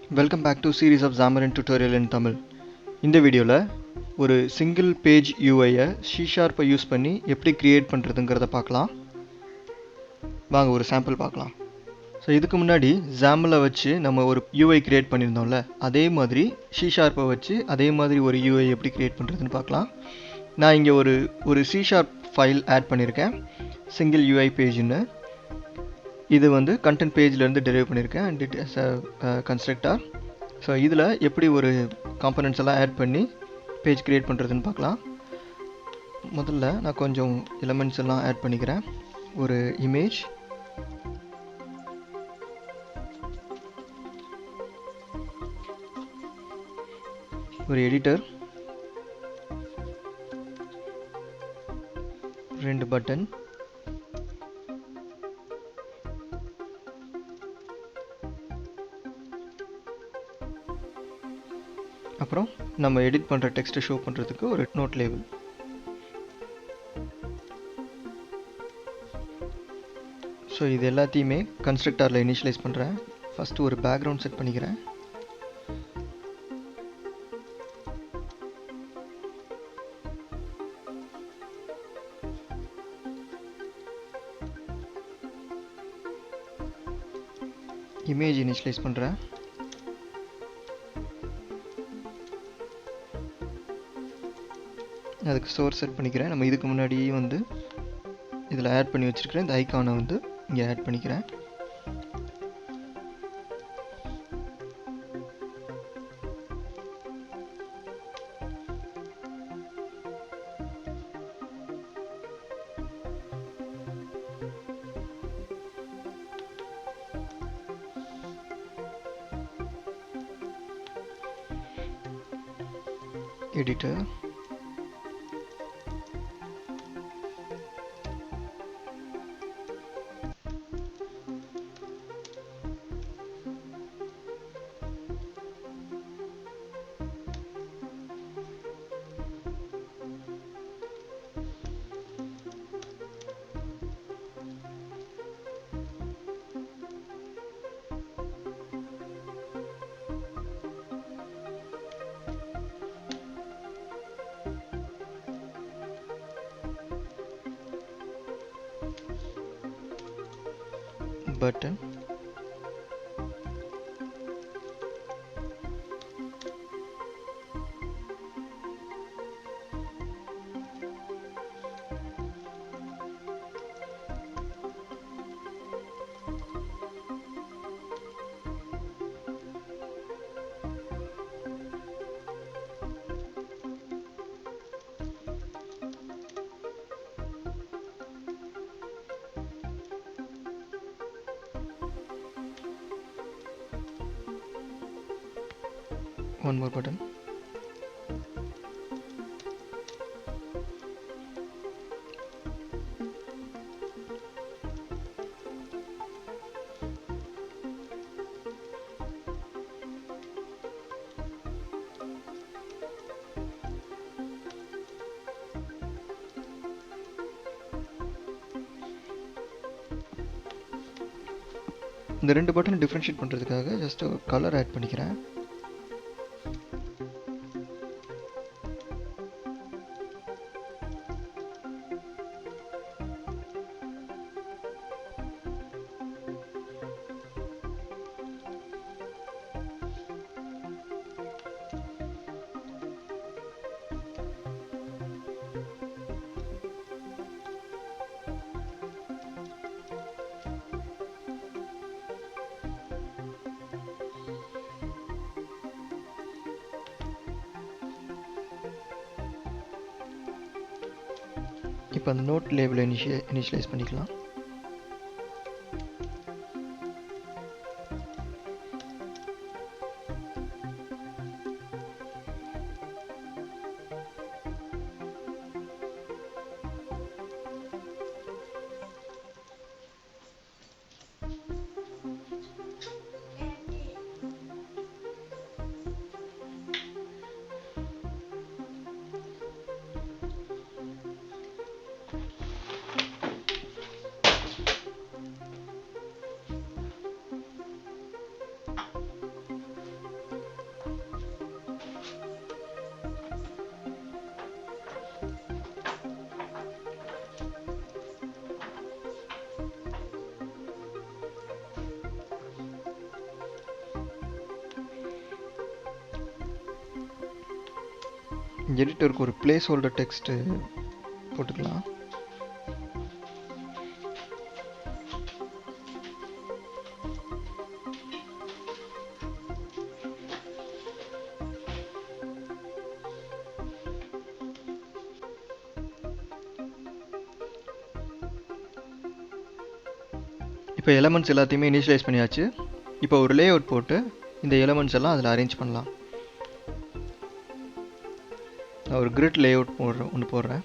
Welcome back to series of Xamarin tutorial in Tamil. இந்த வீடியோல ஒரு சிங்கிள் பேஜ் UI-ய C# யூஸ் பண்ணி எப்படி கிரியேட் பண்றதுங்கறத பார்க்கலாம். வாங்க ஒரு சாம்பிள் பார்க்கலாம். ஸோ இதுக்கு முன்னாடி XAML-ல வச்சு நம்ம ஒரு UI கிரியேட் பண்ணியிருந்தோம்ல, அதே மாதிரி C# வச்சு அதே மாதிரி ஒரு UI எப்படி கிரியேட் பண்றதுன்னு பார்க்கலாம். நான் இங்க ஒரு C# ஃபைல் ஆட் பண்ணியிருக்கேன். Single UI பேஜ்னு. இது வந்து கண்டென்ட் பேஜ்ல இருந்து டெரைவ் பண்ணியிருக்கேன் and it is a constructor. So இதில் எப்படி ஒரு காம்பனன்ட்ஸ் எல்லாம் ஆட் பண்ணி பேஜ் கிரியேட் பண்ணுறதுன்னு பார்க்கலாம். முதல்ல நான் கொஞ்சம் எலிமெண்ட்ஸ் எல்லாம் ஆட் பண்ணிக்கிறேன். ஒரு இமேஜ், ஒரு எடிட்டர், 2 பட்டன், அப்புறம் நம்ம எடிட் பண்ணுற டெக்ஸ்ட்டை ஷோ பண்ணுறதுக்கு ஒரு நோட் லேபிள். ஸோ இது எல்லாத்தையுமே கன்ஸ்ட்ரக்டரில் இனிஷியலைஸ் பண்ணுறேன். ஃபஸ்ட்டு ஒரு பேக்ரவுண்ட் செட் பண்ணிக்கிறேன். இமேஜ் இனிஷியலைஸ் பண்ணுறேன். அதுக்கு சோர்ஸ் செட் பண்ணிக்கிறேன். நம்ம இதுக்கு முன்னாடியே வந்து இதில் ஆட் பண்ணி வச்சுருக்கிறேன். இந்த ஐக்கானை வந்து இங்கே ஆட் பண்ணிக்கிறேன். Editor, button, one more button. இந்த 2 பட்டன் டிஃபரன்ஷியேட் பண்ணுறதுக்காக ஜஸ்ட் கலர் ஆட் பண்ணிக்கிறேன். இப்போ அந்த நோட் லேபிளை இனிஷியலைஸ் பண்ணிக்கலாம். எடிட்டருக்கு ஒரு பிளேஸ் ஹோல்டர் டெக்ஸ்ட் போட்டுக்கலாம். இப்போ எலமெண்ட்ஸ் எல்லாத்தையுமே இனிஷியலைஸ் பண்ணியாச்சு. இப்போ ஒரு லே அவுட் போட்டு இந்த எலமெண்ட்ஸ் எல்லாம் அதில் அரேஞ்ச் பண்ணலாம். நான் ஒரு கிரிட் லே அவுட் ஒன்று போடுறேன்.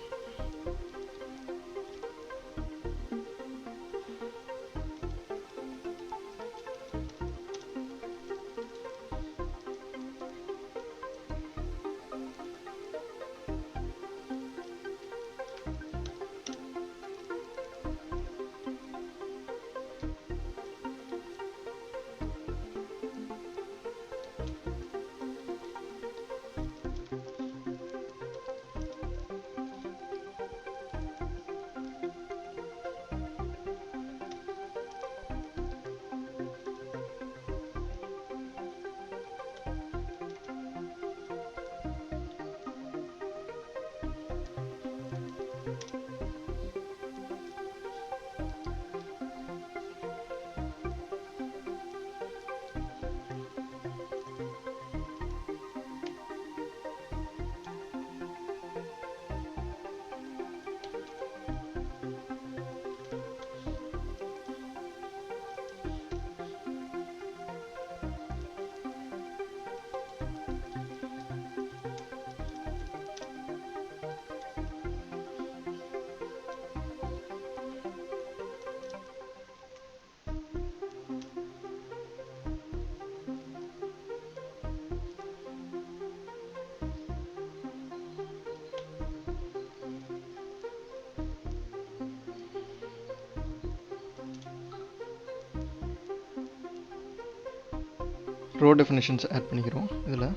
ரோ டெஃபினிஷன்ஸ் ஆட் பண்ணிக்கிறோம் இதில்.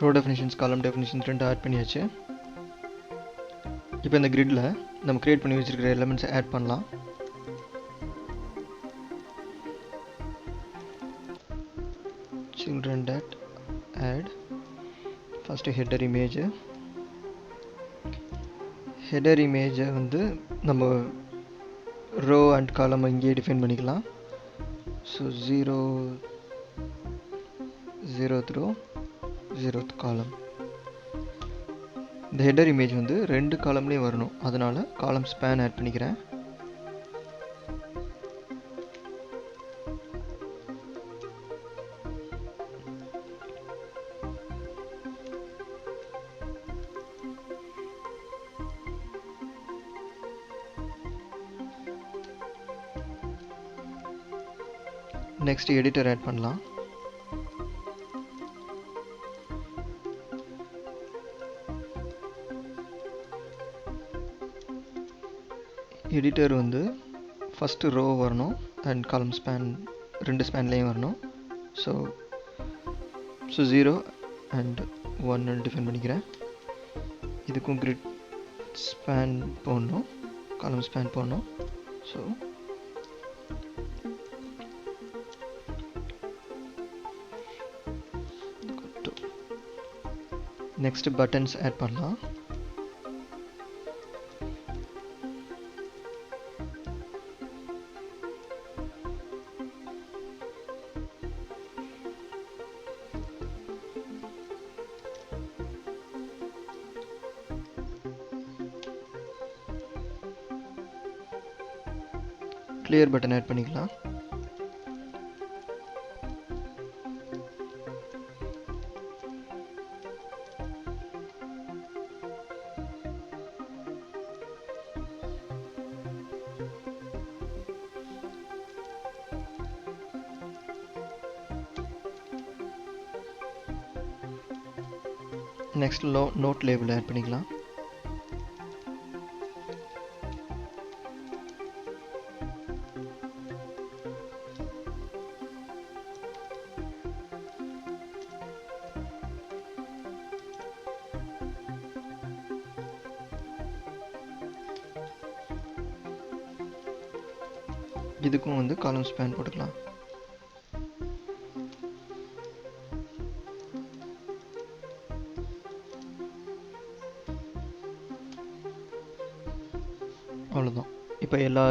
ரோ டெஃபினிஷன்ஸ் காலம் டெஃபினிஷன்ஸ் ரெண்டு ஆட் பண்ணியாச்சு. இப்போ இந்த கிரிட்டில் நம்ம க்ரியேட் பண்ணி வச்சுருக்கிற எலிமெண்ட்ஸை ஆட் பண்ணலாம். children dot add first header image. Header இமேஜை வந்து நம்ம ரோ அண்ட் காலம் இங்கேயே டிஃபைன் பண்ணிக்கலாம். ஸோ 0th row 0th காலம். இந்த ஹெட்டர் இமேஜ் வந்து ரெண்டு காலம்லேயும் வரணும், அதனால் காலம் ஸ்பேன் ஆட் பண்ணிக்கிறேன். நெக்ஸ்ட் எடிட்டர் ஆட் பண்ணலாம். எடிட்டர் வந்து ஃபஸ்ட்டு ரோ வரணும் அண்ட் காலம் ஸ்பேன் ரெண்டு ஸ்பேன்லேயும் வரணும். ஸோ 0 அண்ட் 1 டிஃபைன் பண்ணிக்கிறேன். இதுக்கும் கிரிட் ஸ்பேன் போடணும், காலம் ஸ்பேன் போடணும். ஸோ நெக்ஸ்ட் பட்டன்ஸ் ஆட் பண்ணலாம். கிளியர் பட்டன் ஆட் பண்ணிக்கலாம். நெக்ஸ்ட் நோட் லேபிள் ஆட் பண்ணிக்கலாம். இதுக்கும் வந்து காலம் ஸ்பேன் போட்டுக்கலாம். அவ்வளோதான். இப்போ எல்லா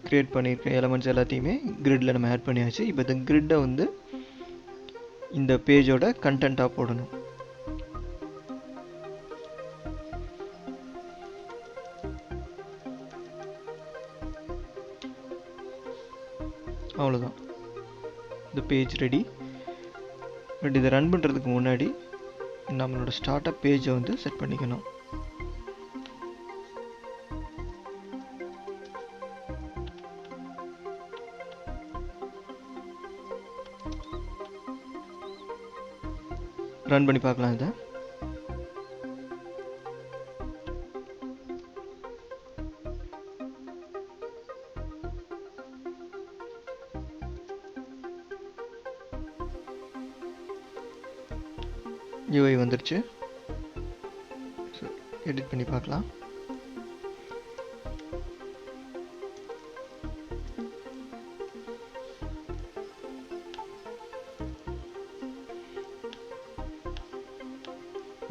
க்ரியேட் பண்ணியிருக்க எலமெண்ட்ஸ் எல்லாத்தையுமே கிரிட்டில் நம்ம ஆட் பண்ணியாச்சு. இப்போ இந்த கிரிட்டை வந்து இந்த பேஜோட கண்டென்ட்டாக போடணும். அவ்வளோதான், இந்த பேஜ் ரெடி. பட் இதை ரன் பண்ணுறதுக்கு முன்னாடி நம்மளோட ஸ்டார்ட்அப் பேஜை வந்து செட் பண்ணிக்கணும். ரன் பண்ணி பார்க்கலாம். இதை UI வந்துருச்சு. ஸோ எடிட் பண்ணி பார்க்கலாம்.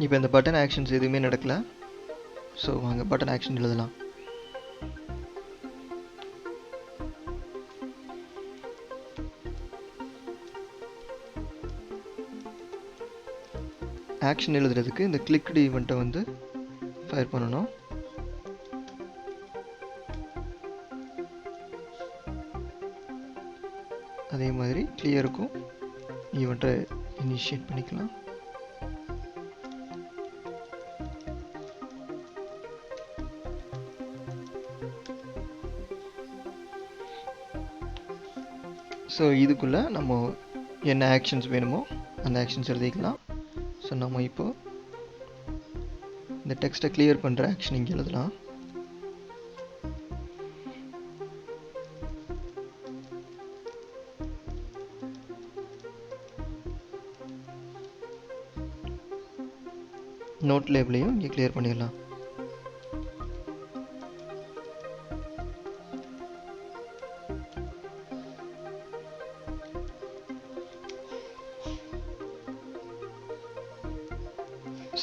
இப்போ இந்த பட்டன் ஆக்ஷன்ஸ் எதுவுமே நடக்கல. ஸோ வாங்க பட்டன் ஆக்ஷன் எழுதலாம். ஆக்ஷன் எழுதுறதுக்கு இந்த கிளிக்டு ஈவெண்ட்டை வந்து ஃபயர் பண்ணணும். அதே மாதிரி கிளியருக்கும் ஈவெண்ட்டை இனிஷியேட் பண்ணிக்கலாம். ஸோ இதுக்குள்ளே நம்ம என்ன ஆக்ஷன்ஸ் வேணுமோ அந்த ஆக்ஷன்ஸ் எழுதிக்கலாம். ஸோ நம்ம இப்போது இந்த டெக்ஸ்ட்டை கிளியர் பண்ணுற ஆக்ஷன் இங்கே எழுதலாம். நோட் லேபிளையும் இங்கே கிளியர் பண்ணிடலாம்.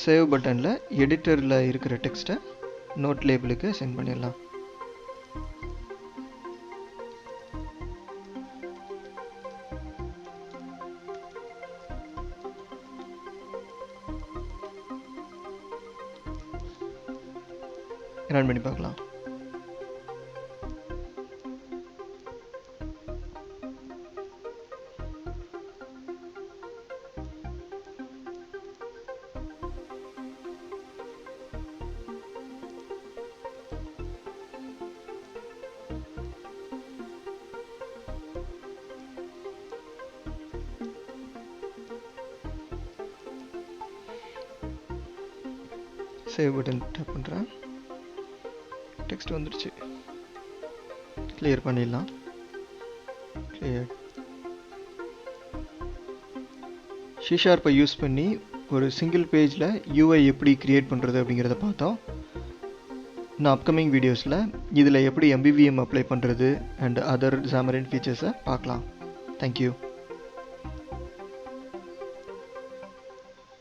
சேவ் பட்டனில் எடிட்டரில் இருக்கிற டெக்ஸ்ட்டை நோட் லேபிளுக்கு சென்ட் பண்ணிடலாம். ரன் பண்ணி பார்க்கலாம். சேவ் பட்டன் டேப் பண்ணுறேன். டெக்ஸ்ட் வந்துடுச்சு. கிளியர் பண்ணிடலாம். கிளியர். C# யூஸ் பண்ணி ஒரு சிங்கிள் பேஜில் UI எப்படி கிரியேட் பண்ணுறது அப்படிங்கிறத பார்த்தோம். நான் அப்கமிங் வீடியோஸில் இதில் எப்படி MVVM அப்ளை பண்ணுறது அண்ட் அதர் xamarin ஃபீச்சர்ஸை பார்க்கலாம். தேங்க்யூ.